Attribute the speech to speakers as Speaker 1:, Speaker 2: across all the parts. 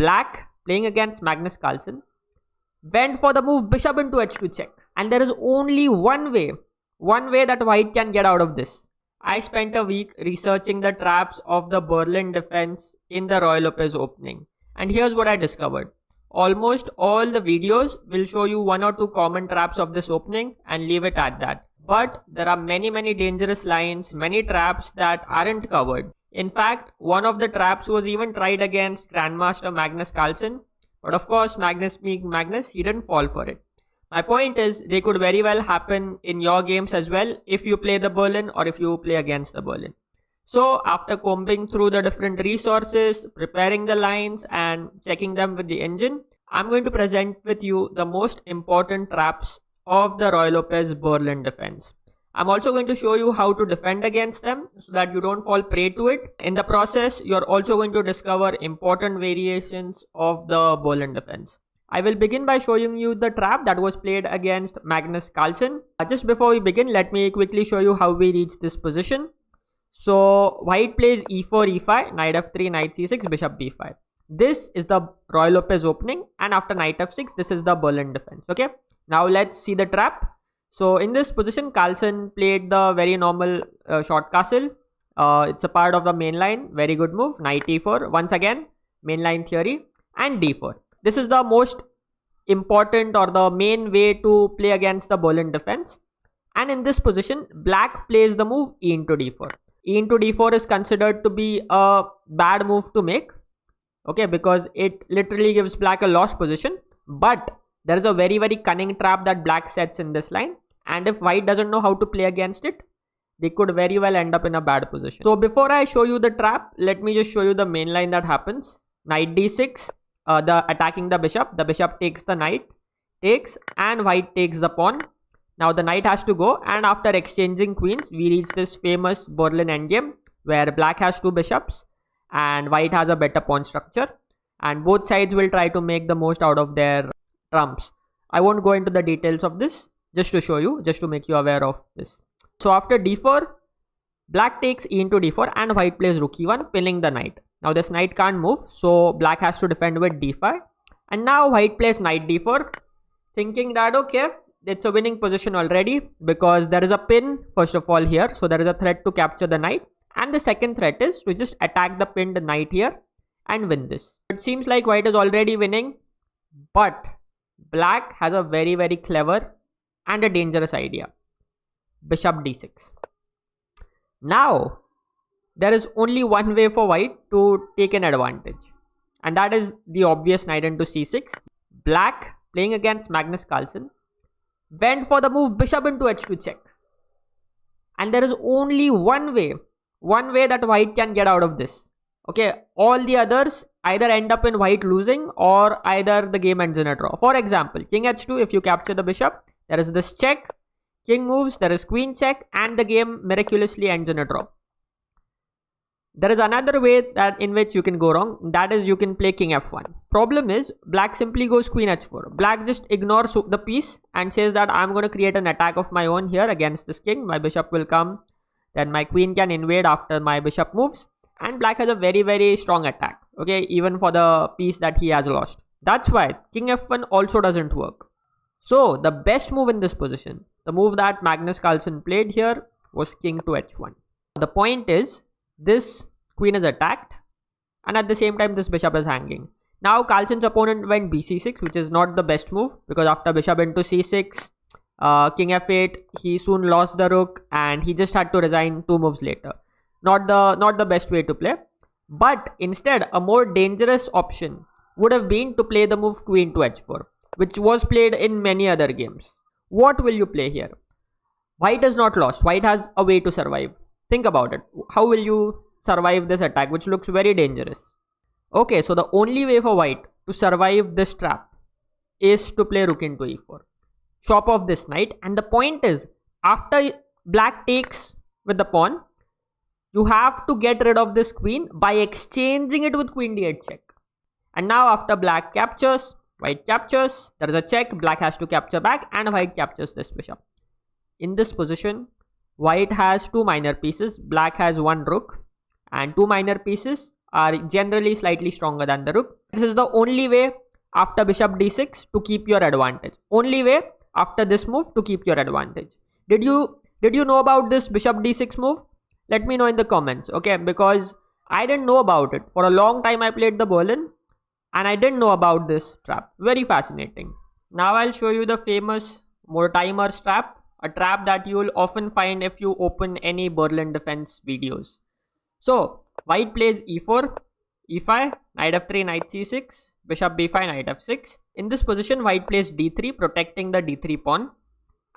Speaker 1: black playing against Magnus Carlsen went for the move bishop into h2 check. And there is only one way that white can get out of this. I spent a week researching the traps of the Berlin defense in the Ruy Lopez opening. And here's what I discovered. Almost all the videos will show you one or two common traps of this opening and leave it at that. But there are many dangerous lines, many traps that aren't covered. In fact, one of the traps was even tried against Grandmaster Magnus Carlsen. But of course, Magnus being Magnus, he didn't fall for it. My point is, they could very well happen in your games as well if you play the Berlin or if you play against the Berlin. So after combing through the different resources, preparing the lines and checking them with the engine, I'm going to present with you the most important traps of the Ruy Lopez Berlin defense. I'm also going to show you how to defend against them so that you don't fall prey to it. In the process, you're also going to discover important variations of the Berlin defense. I will begin by showing you the trap that was played against Magnus Carlsen. Just before we begin, let me quickly show you how we reach this position. So white plays e4, e5, knight f3, knight c6, bishop b5. This is the Ruy Lopez opening, and after knight f6, this is the Berlin defense. Okay, now let's see the trap. So in this position, Carlsen played the very normal short castle. It's a part of the main line. Very good move. Knight e4. Once again, mainline theory, and d4. This is the most important or the main way to play against the Berlin defense. And in this position, black plays the move e into d4. E into d4 is considered to be a bad move to make. Okay, because it literally gives black a lost position. But there is a very cunning trap that black sets in this line. And if white doesn't know how to play against it, they could very well end up in a bad position. So before I show you the trap, let me just show you the main line that happens. Knight d6. The attacking the bishop takes the knight, takes, and white takes the pawn. Now the knight has to go, and after exchanging queens, we reach this famous Berlin endgame where black has two bishops and white has a better pawn structure, and both sides will try to make the most out of their trumps. I won't go into the details of this, just to show you, just to make you aware of this. So after d4, black takes e into d4 and white plays rook e1, pinning the knight. Now this knight can't move, so black has to defend with d5. And now white plays knight d4, thinking that okay, it's a winning position already because there is a pin first of all here. So there is a threat to capture the knight. And the second threat is to just attack the pinned knight here and win this. It seems like white is already winning, but black has a very clever and a dangerous idea. Bishop d6. Now, there is only one way for white to take an advantage, and that is the obvious knight into c6. Black, playing against Magnus Carlsen, went for the move bishop into h2 check. And there is only one way that white can get out of this. Okay, all the others either end up in white losing or either the game ends in a draw. For example, king h2, if you capture the bishop, there is this check, king moves, there is queen check, and the game miraculously ends in a draw. There is another way that in which you can go wrong, that is you can play king f1. Problem is, black simply goes queen h4. Black just ignores the piece and says that I'm going to create an attack of my own here against this king. My bishop will come, then my queen can invade after my bishop moves, and black has a very strong attack, okay, even for the piece that he has lost. That's why king f1 also doesn't work. So the best move in this position, the move that Magnus Carlsen played here, was king to h1. The point is, this queen is attacked and at the same time this bishop is hanging. Now Carlsen's opponent went bc6, which is not the best move because after bishop into c6, king f8, he soon lost the rook and he just had to resign 2 moves later. Not the best way to play. But instead, a more dangerous option would have been to play the move queen to h4, which was played in many other games. What will you play here? White is not lost. White has a way to survive. Think about it. How will you survive this attack, which looks very dangerous? Okay, so the only way for white to survive this trap is to play rook into e4. Chop off this knight. And the point is, after black takes with the pawn, you have to get rid of this queen by exchanging it with queen d8 check. And now after black captures, white captures, there is a check, black has to capture back, and white captures this bishop. In this position, white has 2 minor pieces, black has 1 rook, and 2 minor pieces are generally slightly stronger than the rook. This is the only way after bishop d6 to keep your advantage. Only way after this move to keep your advantage. Did you know about this bishop d6 move? Let me know in the comments, okay? Because I didn't know about it. For a long time I played the Berlin and I didn't know about this trap. Very fascinating. Now I'll show you the famous Mortimer Trap, a trap that you will often find if you open any Berlin Defense videos. So white plays e4, e5, knight f3, knight c6, bishop b5, knight f6. In this position, white plays d3, protecting the d3 pawn.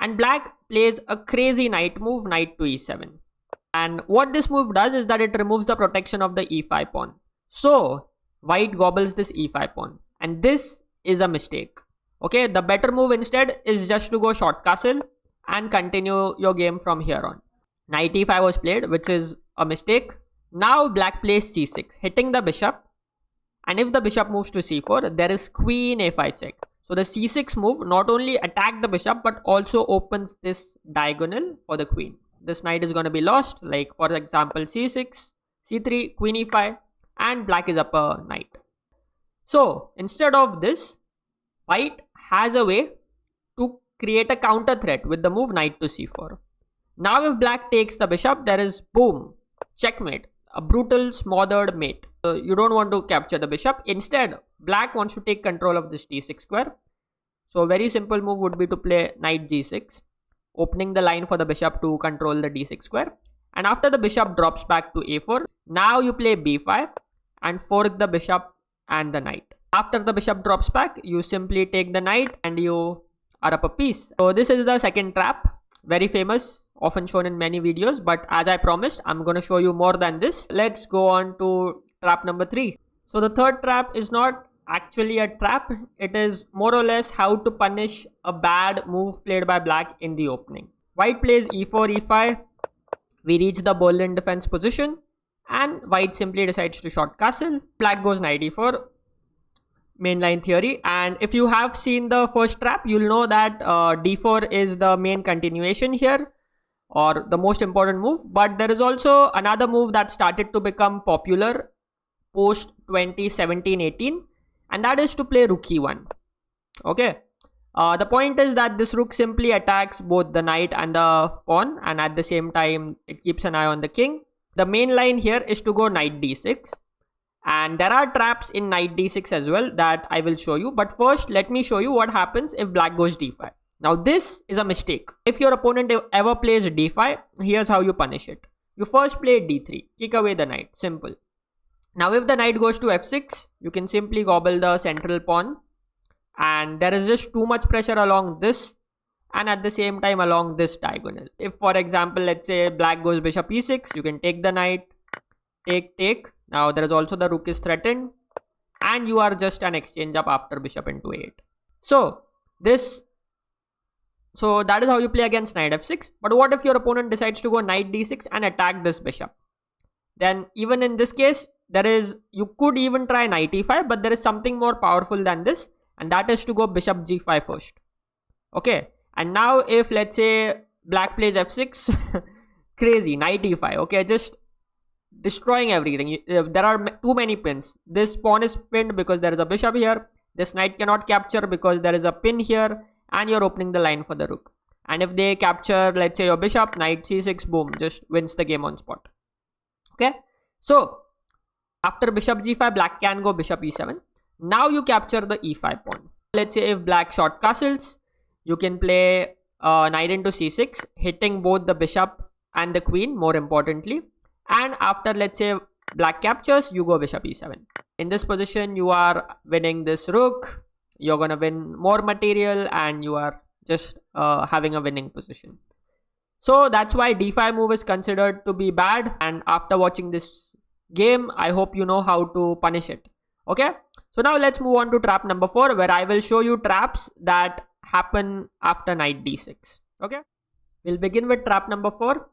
Speaker 1: And black plays a crazy knight move, knight to e7. And what this move does is that it removes the protection of the e5 pawn. So white gobbles this e5 pawn. And this is a mistake. Okay, the better move instead is just to go short castle and continue your game from here on. Knight e5 was played, which is a mistake. Now black plays c6, hitting the bishop. And if the bishop moves to c4, there is queen a5 check. So the c6 move not only attack the bishop, but also opens this diagonal for the queen. This knight is going to be lost, like for example c6, c3, queen e5, and black is up a knight. So instead of this, white has a way to create a counter threat with the move knight to c4. Now if black takes the bishop, there is boom, checkmate, a brutal smothered mate. You don't want to capture the bishop. Instead, black wants to take control of this d6 square. So a very simple move would be to play knight g6, opening the line for the bishop to control the d6 square. And after the bishop drops back to a4, now you play b5 and fork the bishop and the knight. After the bishop drops back, you simply take the knight and you are up a piece. So this is the second trap, very famous, often shown in many videos, but as I promised, I'm going to show you more than this. Let's go on to trap number 3. So the third trap is not actually a trap. It is more or less how to punish a bad move played by black in the opening. White plays e4, e5. We reach the Berlin defense position and white simply decides to short castle. Black goes knight e4. Mainline theory, and if you have seen the first trap, you'll know that d4 is the main continuation here, or the most important move. But there is also another move that started to become popular post 2017-18, and that is to play rook e1. Okay, the point is that this rook simply attacks both the knight and the pawn, and at the same time it keeps an eye on the king. The main line here is to go knight d6. And there are traps in knight d6 as well that I will show you. But first, let me show you what happens if black goes d5. Now, this is a mistake. If your opponent ever plays d5, here's how you punish it. You first play d3. Kick away the knight. Simple. Now, if the knight goes to f6, you can simply gobble the central pawn. And there is just too much pressure along this and at the same time along this diagonal. If, for example, let's say black goes bishop e6, you can take the knight. Take. Now there is also the rook is threatened and you are just an exchange up after bishop into 8. So that is how you play against knight f6. But what if your opponent decides to go knight d6 and attack this bishop? Then even in this case, you could even try knight e5, but there is something more powerful than this, and that is to go bishop g5 first. Okay, and now if let's say black plays f6, crazy, knight e5. Okay, just destroying everything. There are too many pins. This pawn is pinned because there is a bishop here. This knight cannot capture because there is a pin here, and you're opening the line for the rook. And if they capture, let's say, your bishop, knight c6, boom, just wins the game on spot. Okay, so after bishop g5, black can go bishop e7. Now you capture the e5 pawn. Let's say if black short castles, you can play knight into c6, hitting both the bishop and the queen, more importantly. And after, let's say, black captures, you go bishop e7. In this position, you are winning this rook. You're going to win more material and you are just having a winning position. So that's why d5 move is considered to be bad. And after watching this game, I hope you know how to punish it. Okay. So now let's move on to trap number 4, where I will show you traps that happen after knight d6. Okay. We'll begin with trap number 4.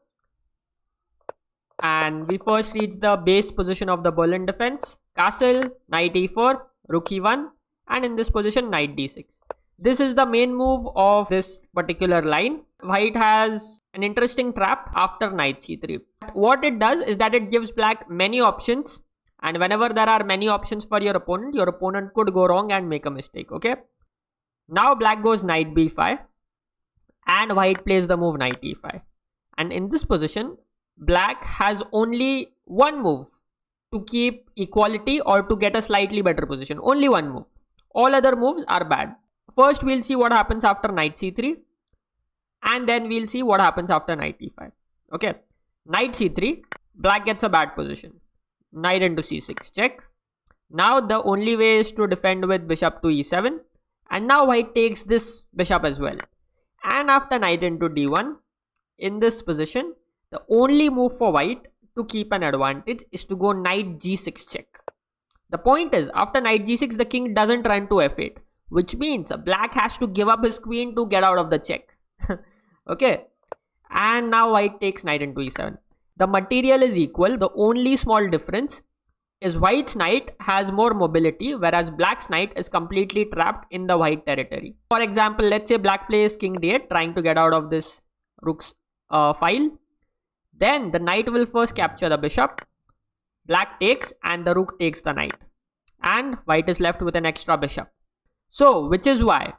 Speaker 1: And we first reach the base position of the Berlin defense. Castle, knight e4, rook e1, and in this position, knight d6. This is the main move of this particular line. White has an interesting trap after knight c3. What it does is that it gives black many options And whenever there are many options for your opponent could go wrong and make a mistake. Okay. Now black goes knight b5 and white plays the move knight e5. And in this position, black has only one move to keep equality or to get a slightly better position. Only one move. All other moves are bad. First, we'll see what happens after knight c3. And then we'll see what happens after knight e5. Okay. Knight c3. Black gets a bad position. Knight into c6. Check. Now the only way is to defend with bishop to e7. And now white takes this bishop as well. And after knight into d1, in this position, the only move for white to keep an advantage is to go knight g6 check. The point is, after knight g6, the king doesn't run to f8, which means black has to give up his queen to get out of the check. Okay. And now white takes knight into e7. The material is equal. The only small difference is white's knight has more mobility, whereas black's knight is completely trapped in the white territory. For example, let's say black plays king d8, trying to get out of this rook's file. Then the knight will first capture the bishop. Black takes and the rook takes the knight. And white is left with an extra bishop. So, which is why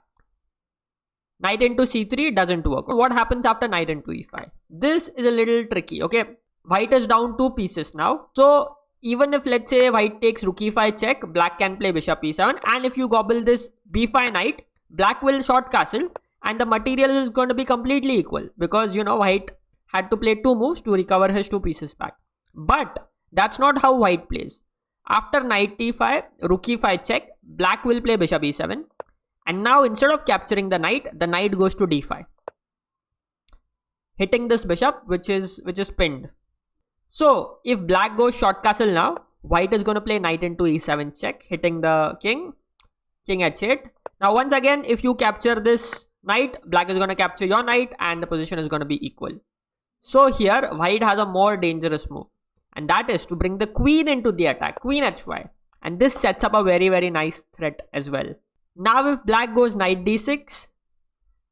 Speaker 1: knight into c3 doesn't work. What happens after knight into e5? This is a little tricky, okay? White is down 2 pieces now. So, even if let's say white takes rook e5 check, black can play bishop e7. And if you gobble this b5 knight, black will short castle. And the material is going to be completely equal. Because, white had to play 2 moves to recover his 2 pieces back. But that's not how white plays. After knight e5, rook e5 check, black will play bishop e7. And now instead of capturing the knight goes to d5. Hitting this bishop which is pinned. So if black goes short castle now, white is going to play knight into e7 check, hitting the king h8. Now once again, if you capture this knight, black is going to capture your knight and the position is going to be equal. So here white has a more dangerous move, and that is to bring the queen into the attack, queen hy. And this sets up a very, very nice threat as well. Now if black goes knight d6,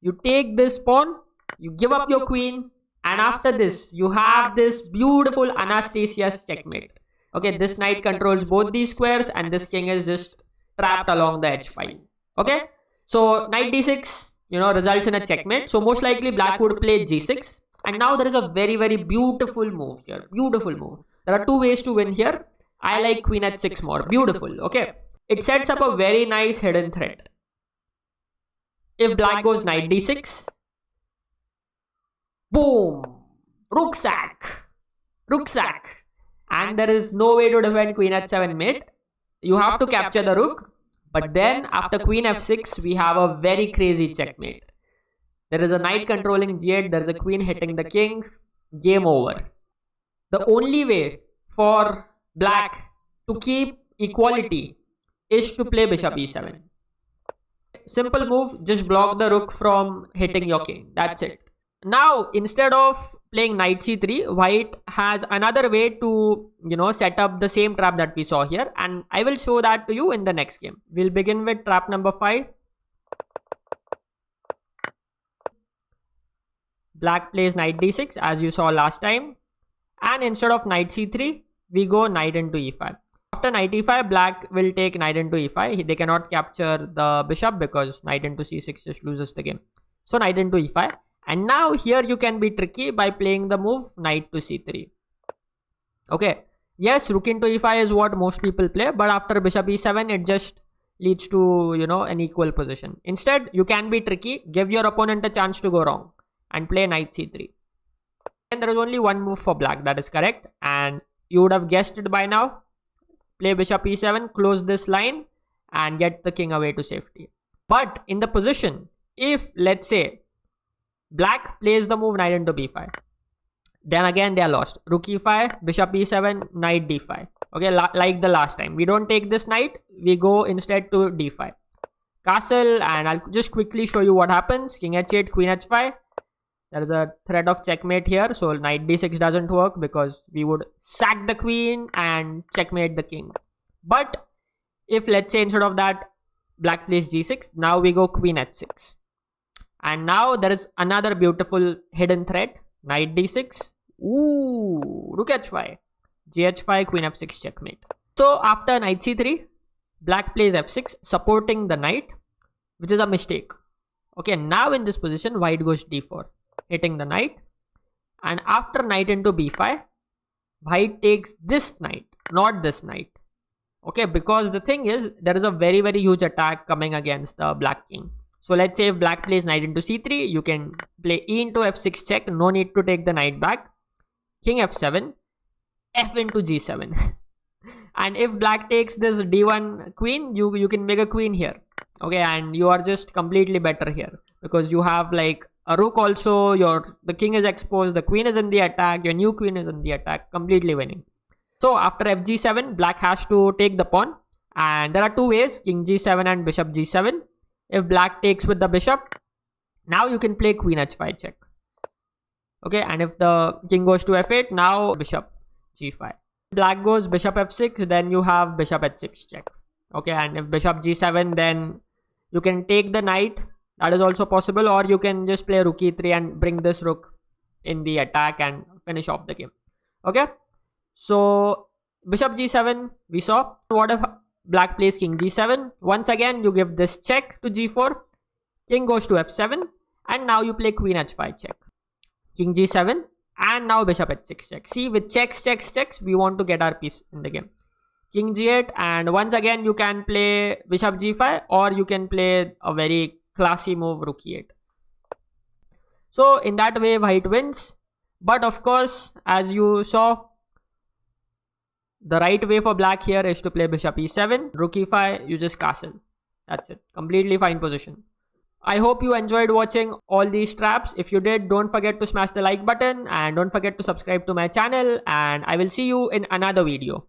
Speaker 1: you take this pawn, you give up your queen, and after this, you have this beautiful Anastasia's checkmate. Okay, this knight controls both these squares and this king is just trapped along the h file. Okay, so knight d6, results in a checkmate. So most likely black would play g6. And now there is a very, very beautiful move here. Beautiful move. There are 2 ways to win here. I like queen h6 more. Beautiful. Okay. It sets up a very nice hidden threat. If black goes knight d6, boom, rook sack, and there is no way to defend queen h7 mate. You have to capture the rook, but then after queen f6, we have a very crazy checkmate. There is a knight controlling g8, there is a queen hitting the king, game over. The only way for black to keep equality is to play bishop e7. Simple move, just block the rook from hitting your king. That's it. Now, instead of playing knight c3, white has another way to, set up the same trap that we saw here. And I will show that to you in the next game. We'll begin with trap number 5. Black plays knight d6 as you saw last time. And instead of knight c3, we go knight into e5. After knight e5, black will take knight into e5. They cannot capture the bishop because knight into c6 just loses the game. So knight into e5. And now here you can be tricky by playing the move knight to c3. Okay. Yes, rook into e5 is what most people play. But after bishop e7, it just leads to, an equal position. Instead, you can be tricky. Give your opponent a chance to go wrong. And play knight c3. And there is only one move for black. That is correct. And you would have guessed it by now. Play bishop e7, close this line and get the king away to safety. But in the position, if let's say black plays the move knight into b5, then again they are lost. Rook e5, bishop e7, knight d5. Okay, like the last time. We don't take this knight, we go instead to d5. Castle, and I'll just quickly show you what happens. King h8, queen h5. There is a threat of checkmate here, so knight d6 doesn't work because we would sack the queen and checkmate the king. But if let's say instead of that black plays g6, now we go queen h6. And now there is another beautiful hidden threat, knight d6. Ooh, rook h5, gh5, queen f6 checkmate. So after knight c3, black plays f6, supporting the knight, which is a mistake. Okay, now in this position, white goes d4, hitting the knight. And after knight into b5, white takes this knight, not this knight. Okay, because the thing is, there is a very, very huge attack coming against the black king. So let's say if black plays knight into c3, you can play e into f6 check, no need to take the knight back. King f7, f into g7. And if black takes this d1 queen, you can make a queen here. Okay, and you are just completely better here because you have like a rook also, the king is exposed, the queen is in the attack, your new queen is in the attack, completely winning. So after fg7, black has to take the pawn, and there are two ways, king g7 and bishop g7. If black takes with the bishop, now you can play queen h5 check. Okay, and if the king goes to f8, now bishop g5. Black goes bishop f6, then you have bishop h6 check. Okay, and if bishop g7, then you can take the knight, that is also possible, or you can just play rook e3 and bring this rook in the attack and finish off the game. Okay, so bishop g7 we saw. What if black plays king g7? Once again you give this check to g4, king goes to f7, and now you play queen h5 check, king g7, and now bishop h6 check. See, with checks, we want to get our piece in the game. King g8, and once again you can play bishop g5, or you can play a very classy move, rook e8. So in that way white wins. But of course, as you saw, the right way for black here is to play bishop e7, rook e5, you just castle. That's it. Completely fine position. I hope you enjoyed watching all these traps. If you did, don't forget to smash the like button and don't forget to subscribe to my channel, and I will see you in another video.